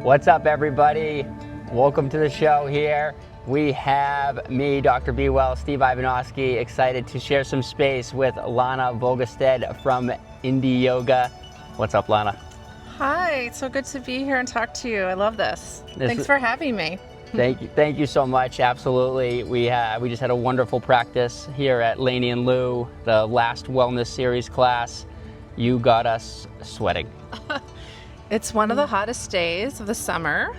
What's up, everybody? Welcome to the show here. We have me, Dr. BeeWell, Steve Ivanovsky, excited to share some space with Lana Vogestad from YNDI Yoga. What's up, Lana? Hi, it's so good to be here and talk to you. I love this. Thanks for having me. Thank you so much. Absolutely. We just had a wonderful practice here at Laney and Lou, the last wellness series class. You got us sweating. It's one of the hottest days of the summer.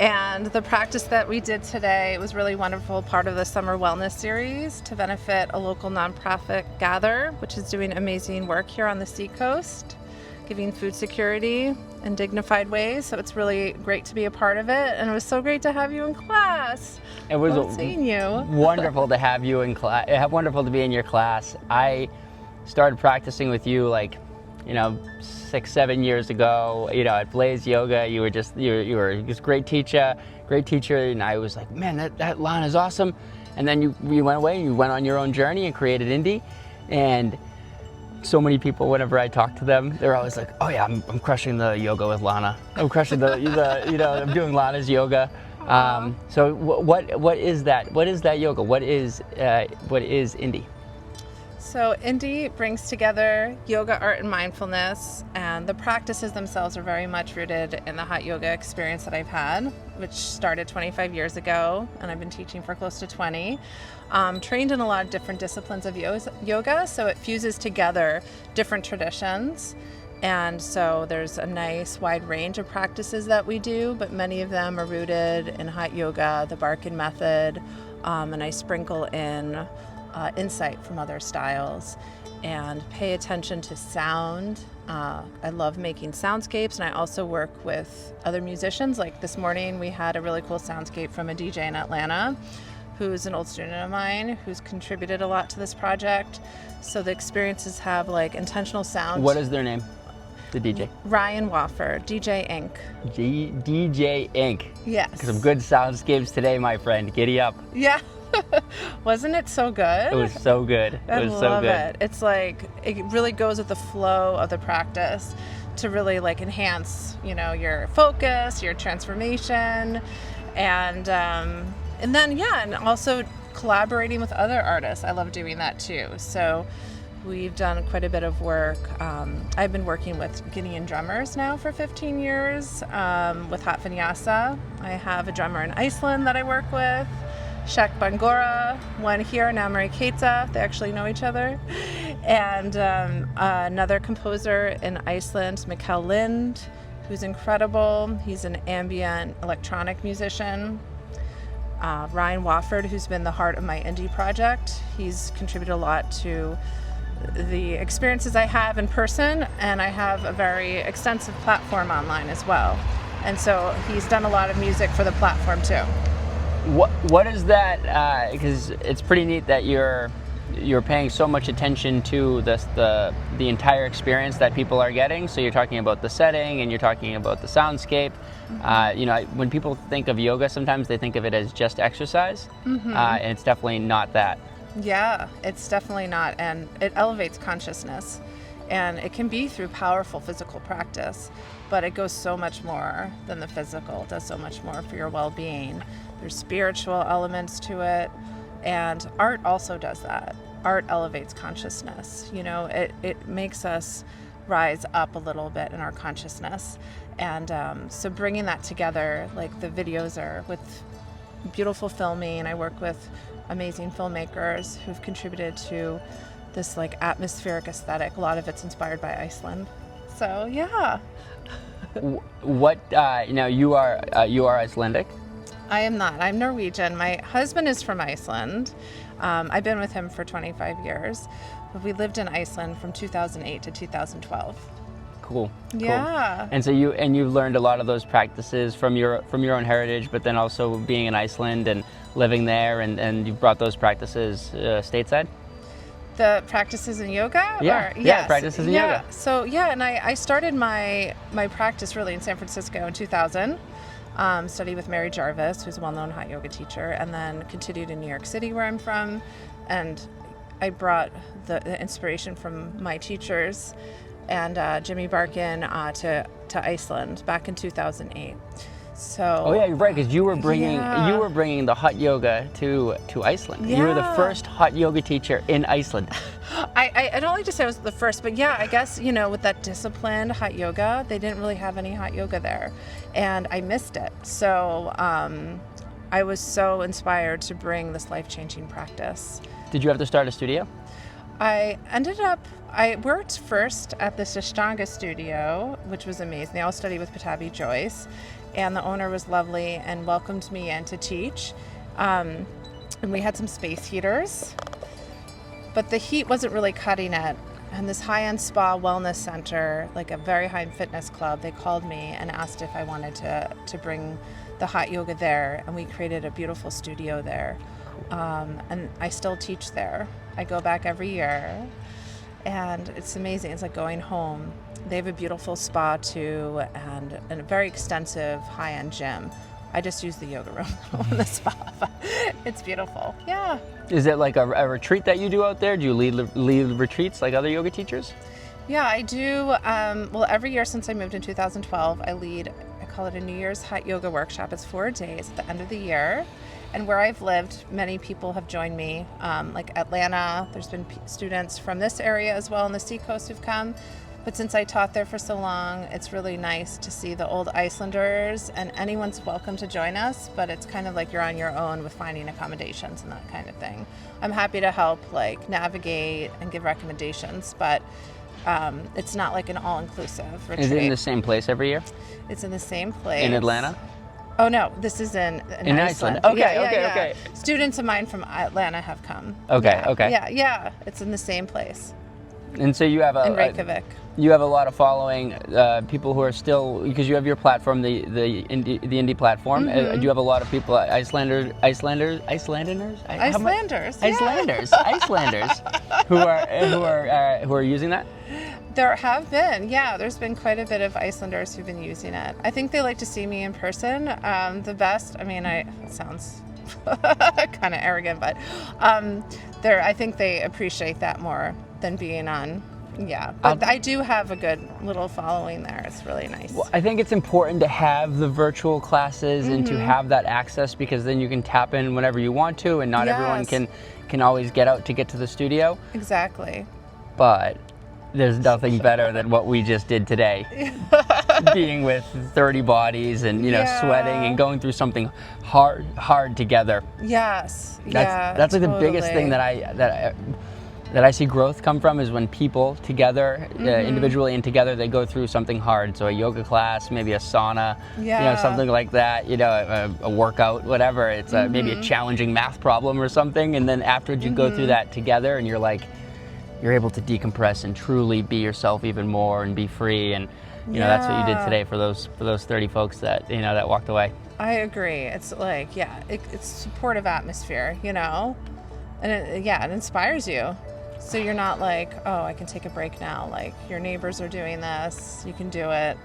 And the practice that we did today was really wonderful, part of the summer wellness series to benefit a local nonprofit, Gather, which is doing amazing work here on the Seacoast, giving food security in dignified ways. So it's really great to be a part of it. And it was so great to have you in class. It was seeing you. Wonderful to have you in class. Wonderful to be in your class. I started practicing with you 6-7 years ago, at Blaze Yoga. You were just a great teacher, and I was like, man, that Lana's awesome. And then you went away and you went on your own journey and created YNDI. And so many people, whenever I talk to them, they're always like, oh yeah, I'm crushing the yoga with Lana. I'm crushing I'm doing Lana's yoga. So what is that? What is that yoga? What is YNDI? So YNDI brings together yoga, art, and mindfulness, and the practices themselves are very much rooted in the hot yoga experience that I've had, which started 25 years ago, and I've been teaching for close to 20. Trained in a lot of different disciplines of yoga, so it fuses together different traditions. And so there's a nice wide range of practices that we do, but many of them are rooted in hot yoga, the Barkin method, and I sprinkle in insight from other styles and pay attention to sound. I love making soundscapes, and I also work with other musicians. Like this morning we had a really cool soundscape from a DJ in Atlanta who's an old student of mine who's contributed a lot to this project. So the experiences have intentional sound. What is their name? The DJ? Ryan Wofford, DJ Inc. DJ Inc. Yes. Some good soundscapes today, my friend. Giddy up. Yeah. Wasn't it so good? It was so good. I love it. It's it really goes with the flow of the practice to really enhance, your focus, your transformation, and then and also collaborating with other artists. I love doing that too. So we've done quite a bit of work. I've been working with Guinean drummers now for 15 years with Hot Vinyasa. I have a drummer in Iceland that I work with, Shek Bangora, one here, Namari Keita. They actually know each other. And another composer in Iceland, Mikkel Lind, who's incredible. He's an ambient electronic musician. Ryan Wofford, who's been the heart of my YNDI project. He's contributed a lot to the experiences I have in person, and I have a very extensive platform online as well. And so he's done a lot of music for the platform too. What is that? Because it's pretty neat that you're paying so much attention to the entire experience that people are getting. So you're talking about the setting and you're talking about the soundscape. Mm-hmm. When people think of yoga, sometimes they think of it as just exercise, mm-hmm. And it's definitely not that. Yeah, it's definitely not, and it elevates consciousness, and it can be through powerful physical practice, but it goes so much more than the physical. It does so much more for your well-being. There's spiritual elements to it, and art also does that. Art elevates consciousness. It makes us rise up a little bit in our consciousness, and so bringing that together, the videos are with beautiful filming. I work with amazing filmmakers who've contributed to this atmospheric aesthetic. A lot of it's inspired by Iceland. So yeah. What you are Icelandic? I am not. I'm Norwegian. My husband is from Iceland. I've been with him for 25 years, but we lived in Iceland from 2008 to 2012. Cool. Yeah. Cool. And so you've learned a lot of those practices from your own heritage, but then also being in Iceland and living there, and you've brought those practices stateside? The practices in yoga? Yeah, Yes. Practices in yoga. So and I started my practice really in San Francisco in 2000. Studied with Mary Jarvis, who's a well-known hot yoga teacher, and then continued in New York City, where I'm from. And I brought the inspiration from my teachers and Jimmy Barkin to to Iceland back in 2008. So. Oh yeah, you're right, because you were bringing Yeah. the hot yoga to Iceland. You were the Yeah. first hot yoga teacher in Iceland. I don't like to say I was the first, but yeah, I guess, with that disciplined hot yoga, they didn't really have any hot yoga there, and I missed it. So I was so inspired to bring this life-changing practice. Did you have to start a studio? I worked first at the Ashtanga studio, which was amazing. I all studied with Patabi Joyce, and the owner was lovely and welcomed me in to teach. And we had some space heaters, but the heat wasn't really cutting it. And this high-end spa wellness center, like a very high-end fitness club, they called me and asked if I wanted to bring the hot yoga there, and we created a beautiful studio there. And I still teach there. I go back every year, and it's amazing. It's like going home. They have a beautiful spa too, and a very extensive high-end gym. I just use the yoga room in the spa. It's beautiful. Yeah. Is it like a retreat that you do out there? Do you lead retreats like other yoga teachers? Yeah, I do. Well, every year since I moved in 2012, I call it a New Year's hot yoga workshop. It's 4 days at the end of the year. And where I've lived, many people have joined me. Like Atlanta, there's been students from this area as well on the seacoast who've come. But since I taught there for so long, it's really nice to see the old Icelanders, and anyone's welcome to join us, but it's kind of like you're on your own with finding accommodations and that kind of thing. I'm happy to help navigate and give recommendations, but it's not like an all-inclusive retreat. Is it in the same place every year? It's in the same place. In Atlanta? Oh no, this is in Iceland. Okay, Yeah, okay, yeah. okay. Students of mine from Atlanta have come. Okay, Yeah, okay. Yeah. It's in the same place And so you have in Reykjavik. you have a lot of following people who are still, because you have your platform, the indie platform. Do you have a lot of people, Icelanders, who are using that? There have been, yeah. There's been quite a bit of Icelanders who've been using it. I think they like to see me in person. The best. I mean, it sounds kind of arrogant, but I think they appreciate that more than being on. Yeah, but I do have a good little following there. It's really nice. Well, I think it's important to have the virtual classes and to have that access, because then you can tap in whenever you want to, and not everyone can always get out to get to the studio. Exactly. But there's nothing better than what we just did today. Being with 30 bodies and sweating and going through something hard together. Yes. That's like the biggest thing that I see growth come from, is when people together, individually and together, they go through something hard. So a yoga class, maybe a sauna, something like that, a workout, whatever. It's maybe a challenging math problem or something. And then after you go through that together, and you're able to decompress and truly be yourself even more and be free. And that's what you did today for those 30 folks that that walked away. I agree. It's like, it's supportive atmosphere, and it inspires you. So you're not like, oh, I can take a break now. Like, your neighbors are doing this, you can do it.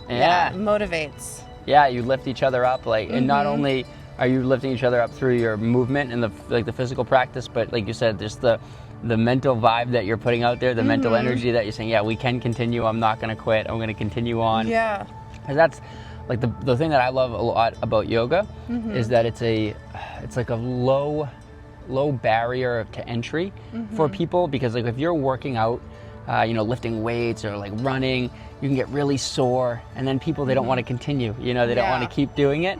Yeah, it motivates. Yeah, you lift each other up, and not only are you lifting each other up through your movement and the physical practice, but like you said, just the mental vibe that you're putting out there, the mental energy that you're saying, yeah, we can continue. I'm not going to quit. I'm going to continue on. Yeah. And that's like the thing that I love a lot about yoga is that it's like a low barrier to entry for people, because like if you're working out, lifting weights or like running, you can get really sore, and then people, they don't want to continue. They don't want to keep doing it.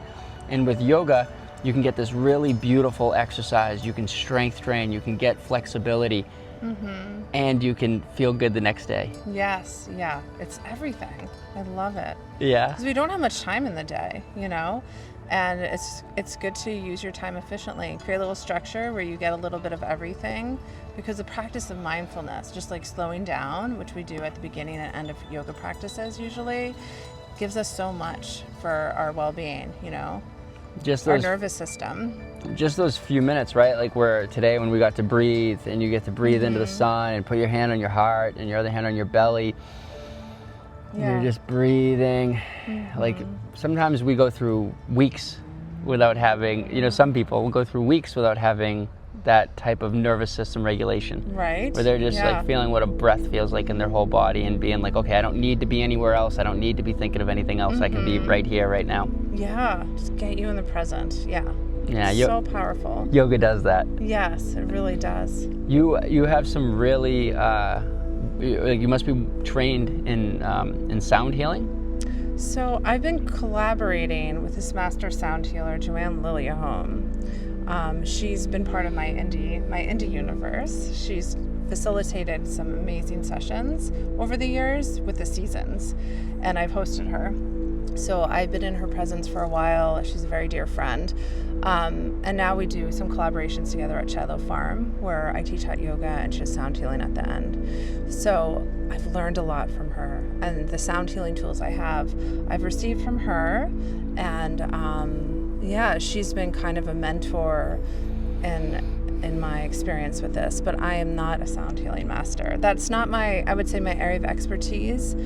And with yoga, you can get this really beautiful exercise. You can strength train, you can get flexibility, and you can feel good the next day. Yes, yeah, it's everything. I love it. Yeah. Because we don't have much time in the day, and it's good to use your time efficiently. Create a little structure where you get a little bit of everything, because the practice of mindfulness, just like slowing down, which we do at the beginning and end of yoga practices usually, gives us so much for our well-being, Just our those, nervous system. just those few minutes, right? Like where today, when we got to breathe, and you get to breathe into the sun and put your hand on your heart and your other hand on your belly. You're just breathing. Like sometimes we go through weeks without having, some people will go through weeks without having that type of nervous system regulation. Right. Where they're just like feeling what a breath feels like in their whole body and being like, okay, I don't need to be anywhere else. I don't need to be thinking of anything else. I can be right here, right now. Yeah, just get you in the present. Yeah. Yeah, so powerful. Yoga does that. Yes, it really does. You have some really, you must be trained in sound healing? So I've been collaborating with this master sound healer, Joanne Liliahome. She's been part of my indie universe. She's facilitated some amazing sessions over the years with the seasons, and I've hosted her. So I've been in her presence for a while. She's a very dear friend. And now we do some collaborations together at Shiloh Farm, where I teach hot yoga and she does sound healing at the end. So I've learned a lot from her, and the sound healing tools I've received from her. And she's been kind of a mentor in my experience with this, but I am not a sound healing master. That's not I would say my area of expertise,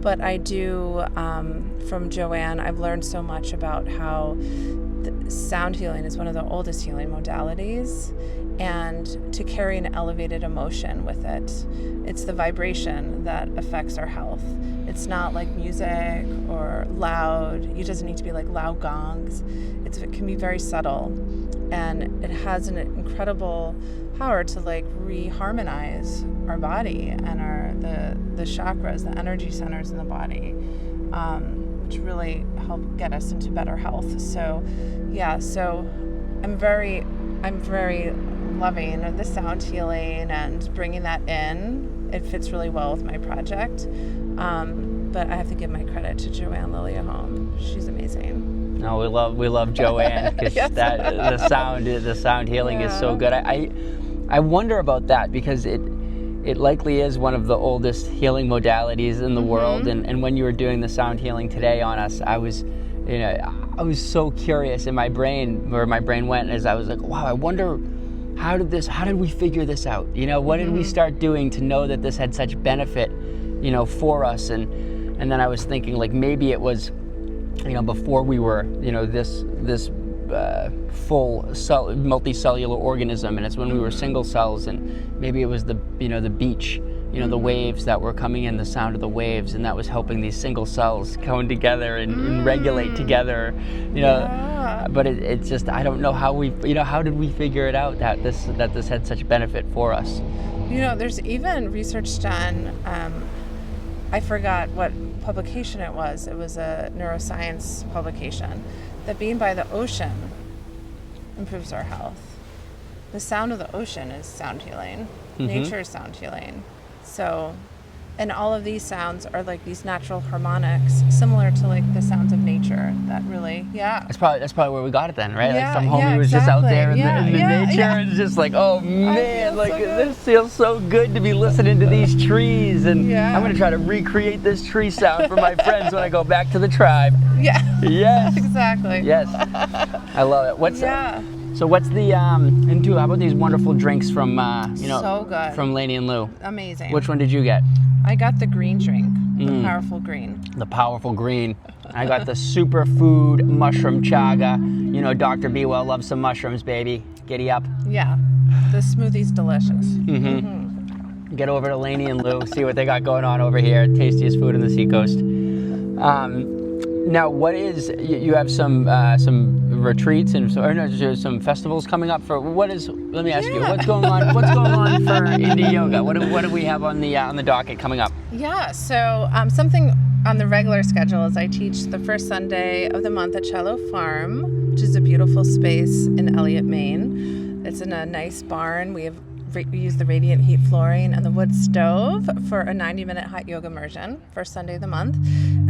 but I do, from Joanne, I've learned so much about how sound healing is one of the oldest healing modalities, and to carry an elevated emotion with it. It's the vibration that affects our health. It's not like music or loud. It doesn't need to be like loud gongs. It can be very subtle, and it has an incredible power to like reharmonize our body and the chakras, the energy centers in the body, which really help get us into better health. So I'm very loving the sound healing and bringing that in. It fits really well with my project. But I have to give my credit to Joanne Liliahome. She's amazing. No, we love Joanne, because Yes. the sound healing is so good. I wonder about that, because it likely is one of the oldest healing modalities in the world. And when you were doing the sound healing today on us, I was so curious in my brain, where my brain went, as I was like, wow, I wonder how did we figure this out? What did we start doing to know that this had such benefit, for us? And then I was thinking, like, maybe it was, before we were, this full multicellular organism, and it's when we were single cells, and maybe it was the beach, the waves that were coming in, the sound of the waves, and that was helping these single cells come together and regulate together, But it's just, I don't know how how did we figure it out that this had such benefit for us? There's even research done. I forgot what publication it was. It was a neuroscience publication, that being by the ocean improves our health. The sound of the ocean is sound healing. Nature is sound healing. So, and all of these sounds are like these natural harmonics, similar to like the sounds of nature. That really, That's probably where we got it then, right? Yeah, like some homie was just out there in the nature, and it's just like, oh man, like this feels so good to be listening to these trees, and I'm gonna try to recreate this tree sound for my friends when I go back to the tribe. Yes. Exactly. Yes. I love it. So what's the and how about these wonderful drinks from so good, from Lainey and Lou? Amazing. Which one did you get? I got the green drink, the powerful green. The powerful green. I got the superfood mushroom chaga. Dr. BeeWell loves some mushrooms, baby. Giddy up. Yeah, the smoothie's delicious. Get over to Lainey and Lou, see what they got going on over here. Tastiest food on the seacoast. Now, what is, you have some retreats and some festivals coming up for, let me ask you, what's going on for Indie Yoga? What do we have on the docket coming up? So something on the regular schedule is I teach the first Sunday of the month at Shiloh Farm, which is a beautiful space in Elliott, Maine. It's in a nice barn. We use the radiant heat flooring and the wood stove for a 90-minute hot yoga immersion, first Sunday of the month.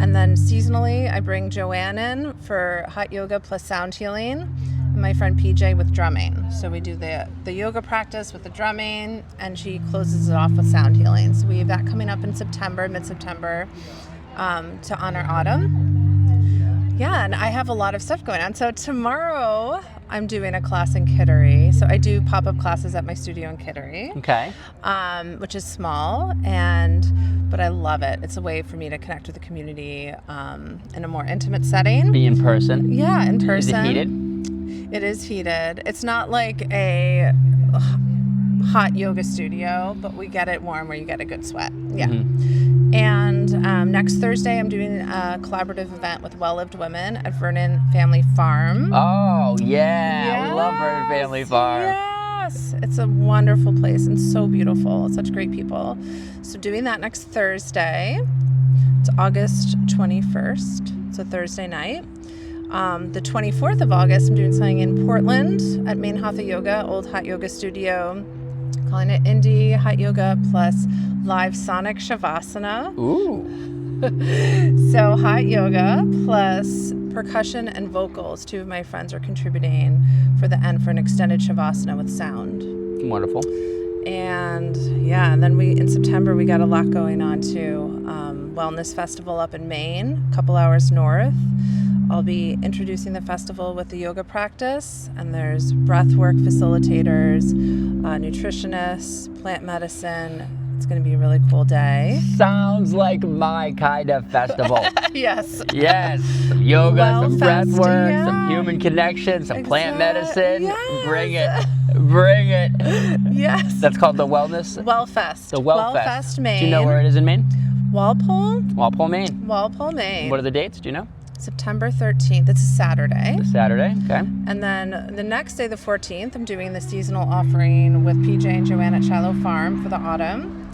And then seasonally, I bring Joanne in for hot yoga plus sound healing, and my friend PJ with drumming. So we do the yoga practice with the drumming, and she closes it off with sound healing. So we have that coming up in September, mid-September, to honor autumn. And I have a lot of stuff going on. So tomorrow, I'm doing a class in Kittery. So I do pop-up classes at my studio in Kittery. Okay. Which is small, but I love it. It's a way for me to connect with the community in a more intimate setting. Be in person. Yeah, in person. Is it heated? It is heated. It's not like a hot yoga studio, but we get it warm where you get a good sweat. Yeah. Mm-hmm. And next Thursday, I'm doing a collaborative event with Well-Lived Women at Vernon Family Farm. Oh, yeah. We love Vernon Family Farm. Yes. It's a wonderful place and so beautiful. Such great people. So doing that next Thursday. It's August 21st. It's a Thursday night. The 24th of August, I'm doing something in Portland at Main Hatha Yoga, old hot yoga studio, calling it Indie Hot Yoga plus live sonic shavasana. Ooh. So hot yoga plus percussion and vocals. Two of my friends are contributing for the end for an extended shavasana with sound. Wonderful. And yeah, and then in September, we got a lot going on too. Wellness Festival up in Maine, a couple hours north. I'll be introducing the festival with the yoga practice, and there's breathwork facilitators, nutritionists, plant medicine. It's going to be a really cool day. Sounds like my kind of festival. Yes. Yes. Some yoga, some breath work, yeah. some human connection, some plant medicine. Yes. Bring it. Bring it. Yes. That's called the Wellness? Wellfest. The Wellfest. Maine. Do you know where it is in Maine? Walpole, Maine. What are the dates? Do you know? September 13th. It's a Saturday. The Saturday, okay. And then the next day, the 14th, I'm doing the seasonal offering with PJ and Joanne at Shiloh Farm for the autumn.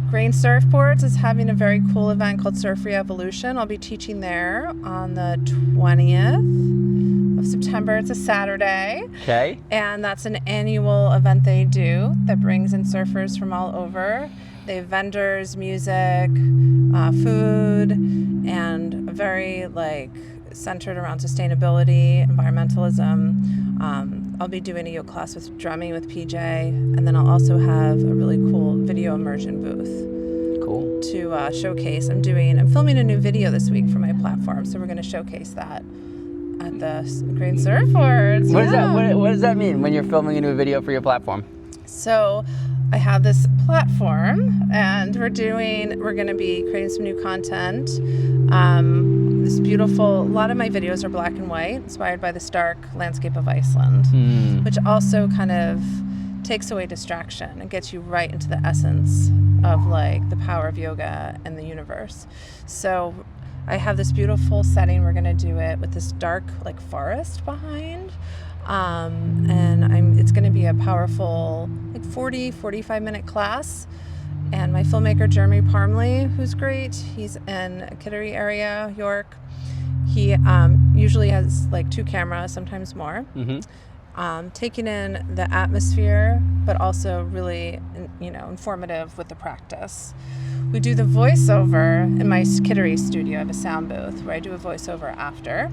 Grain Surfboards is having a very cool event called Surf Re-Evolution. I'll be teaching there on the 20th of September. It's a Saturday. Okay. And that's an annual event they do that brings in surfers from all over. They have vendors, music, food, and very centered around sustainability, environmentalism. I'll be doing a yoga class with drumming with PJ, and then I'll also have a really cool video immersion booth. Cool. To showcase. I'm filming a new video this week for my platform, so we're going to showcase that at the Grain Surfboards. What does that mean when you're filming a new video for your platform? So I have this platform, and we're going to be creating some new content. This beautiful, a lot of my videos are black and white, inspired by the stark landscape of Iceland, which also kind of takes away distraction and gets you right into the essence of the power of yoga and the universe. So I have this beautiful setting. We're going to do it with this dark forest behind. And it's going to be a powerful 45 minute class. And my filmmaker, Jeremy Parmley, who's great, he's in Giddy area, York. He usually has 2 cameras, sometimes more, taking in the atmosphere, but also really, informative with the practice. We do the voiceover in my Giddy studio. I have a sound booth where I do a voiceover after.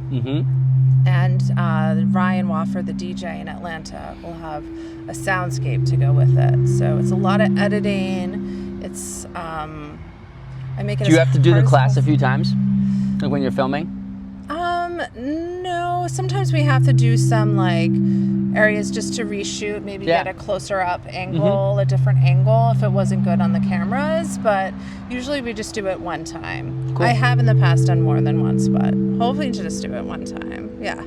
And Ryan Wofford, the DJ in Atlanta, will have a soundscape to go with it. So it's a lot of editing. It's I make it. Do you have to do the class a few times, when you're filming? No. Sometimes we have to do some areas just to reshoot, maybe get a closer up angle, a different angle if it wasn't good on the cameras. But usually we just do it one time. Cool. I have in the past done more than once, but hopefully just do it one time. Yeah.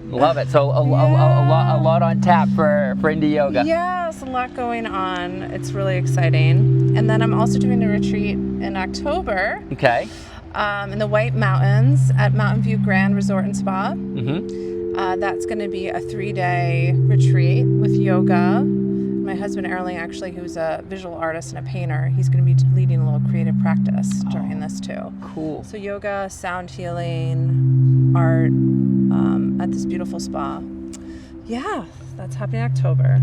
Love it. So a lot on tap for indie yoga. Yes, a lot going on. It's really exciting. And then I'm also doing a retreat in October. Okay. In the White Mountains at Mountain View Grand Resort and Spa. That's going to be a 3-day retreat with yoga. My husband Erling, actually, who's a visual artist and a painter, he's going to be leading a little creative practice during this too. Cool. So yoga, sound healing, art at this beautiful spa. Yeah, that's happening in October.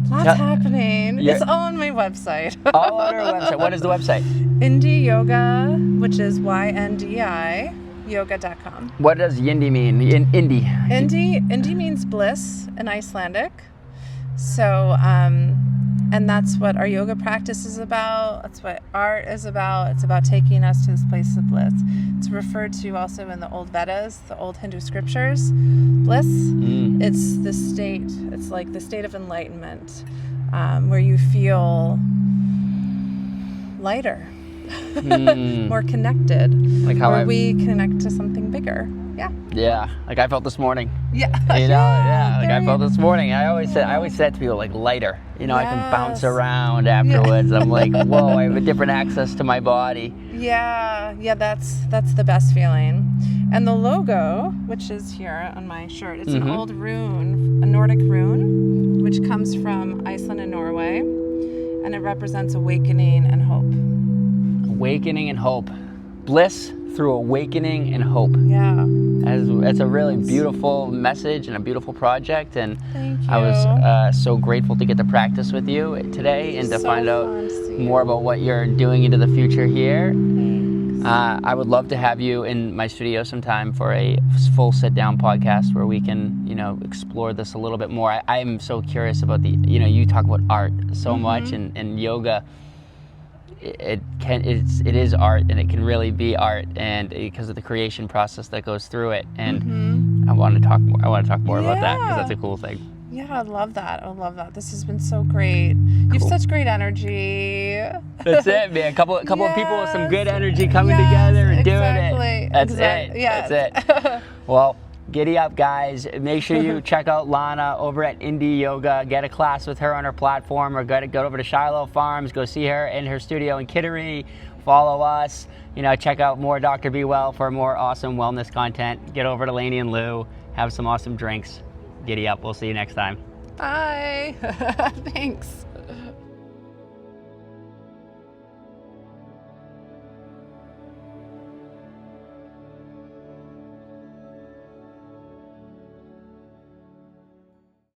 Lots happening. Yeah. It's all on my website. All on our website. What is the website? YNDI Yoga, which is YNDI Yoga.com. What does YNDI mean? Indie. Indie means bliss in Icelandic. So, and that's what our yoga practice is about. That's what art is about. It's about taking us to this place of bliss. It's referred to also in the old Vedas, the old Hindu scriptures. Bliss. It's the state. It's the state of enlightenment, where you feel lighter, more connected. Like how we connect to something bigger. Yeah. Yeah, like I felt this morning. Yeah. You know, yeah, like I very- felt this morning. I always said to people, like, lighter. You know, I can bounce Yes. around afterwards. I'm like, whoa, I have a different access to my body. Yeah, that's the best feeling. And the logo, which is here on my shirt, it's an old rune, a Nordic rune, which comes from Iceland and Norway, and it represents awakening and hope. Awakening and hope. Bliss through awakening and hope. Yeah. It's a really beautiful message and a beautiful project, and Thank you. I was so grateful to get to practice with you today and to So find out fun to see more you. about what you're doing into the future here. Thanks. I would love to have you in my studio sometime for a full sit-down podcast where we can, you know, explore this a little bit more. I am so curious about you talk about art so much, and yoga. It is art, and it can really be art, and because of the creation process that goes through it. And I want to talk more. About that because that's a cool thing. Yeah, I love that. This has been so great. You have such great energy. That's it, man. A couple of people with some good energy coming Yes, together and doing exactly. it. That's Exactly. it. Yes. That's it. Well, giddy up, guys. Make sure you check out Lana over at YNDI Yoga. Get a class with her on her platform, or go over to Shiloh Farms. Go see her in her studio in Kittery. Follow us. You know, check out more Dr. BeeWell for more awesome wellness content. Get over to Lainey and Lou. Have some awesome drinks. Giddy up. We'll see you next time. Bye. Thanks.